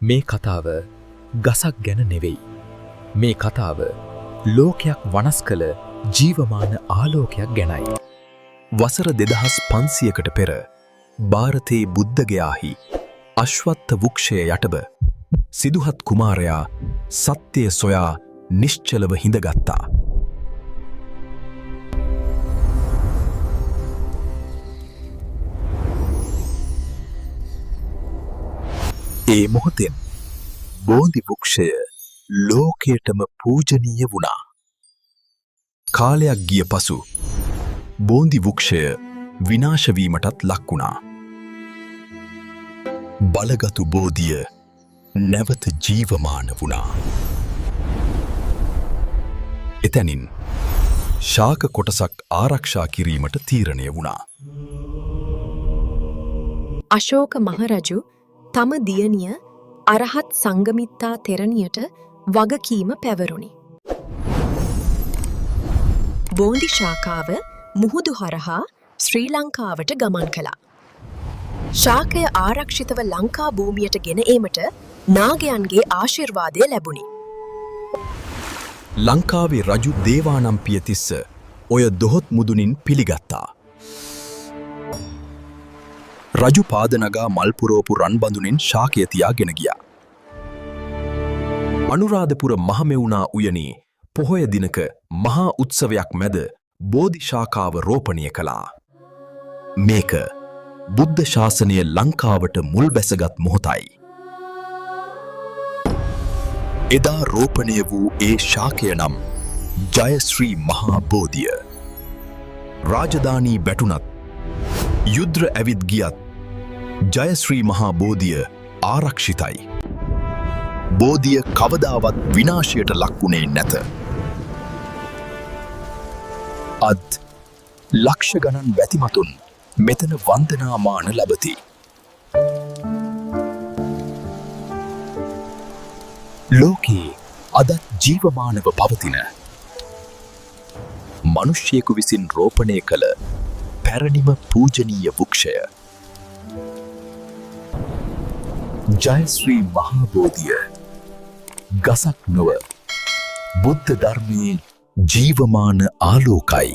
මේ කතාව ගසක් ගැන නෙවෙයි. මේ කතාව ලෝකයක් වනස් කළ ජීවමාන ආලෝකයක් ගැනයි. වසර 2500කට පෙර ಭಾರತේ බුද්ධගයාහි අශ්වත්ථ වෘක්ෂය යටබ සිදුහත් කුමාරයා සත්‍යය සොයා නිශ්චලව හිඳගත්තා. ඒ මොහොතෙන් බෝධි වෘක්ෂය ලෝකයටම පූජනීය වුණා. කාලයක් ගිය පසු බෝධි වෘක්ෂය විනාශ වීමටත් ලක් වුණා. බලගතු බෝධිය නැවත ජීවමාන වුණා. එතැනින් ශාක කොටසක් ආරක්ෂා කිරීමට තීරණය වුණා. අශෝක මහරජු තම දියණිය අරහත් සංඝමිත්තා තෙරණියට වගකීම පැවරුණි. බෝධි ශාඛාව මුහුදු හරහා ශ්‍රී ලංකාවට ගමන් කළා. ශාකය ආරක්ෂිතව ලංකා භූමියට ගෙන ඒමට නාගයන්ගේ ආශිර්වාදය ලැබුණි. ලංකාවේ රජු දේවානම්පියතිස්ස ඔය දොහොත් මුදුනින් පිළිගත්තා. රජු පාදනගා මල්පුරෝපු රන්බඳුනෙන් ශාකය තියාගෙන ගියා. අනුරාධපුර මහමෙවුනා උයනේ පොහොය දිනක මහා උත්සවයක් මැද බෝධි ශාඛාව රෝපණය කළා. මේක බුද්ධ ශාසනය ලංකාවට මුල් බැසගත් මොහොතයි. එදා රෝපණය වූ ඒ ශාකය නම් ජයශ්‍රී මහා බෝධිය. රාජධානී බැටුනත් යුද්ධ ඇවිත් ගියත් ජයශ්‍රී මහා බෝධිය ආරක්ෂිතයි. බෝධිය කවදාවත් විනාශයට ලක්වුණේ නැත. අද ලක්ෂ ගණන් වැතිමතුන් මෙතන වන්දනාමාන ලබති. ලෝකයේ අදත් ජීවමානව පවතින මනුෂ්‍යයෙකු විසින් රෝපණය කළ පැරණිම පූජනීය වෘක්ෂය ජයශ්‍රී මහා බෝධිය ගසක් නොව බුද්ධ ධර්මයේ ජීවමාන ආලෝකයි.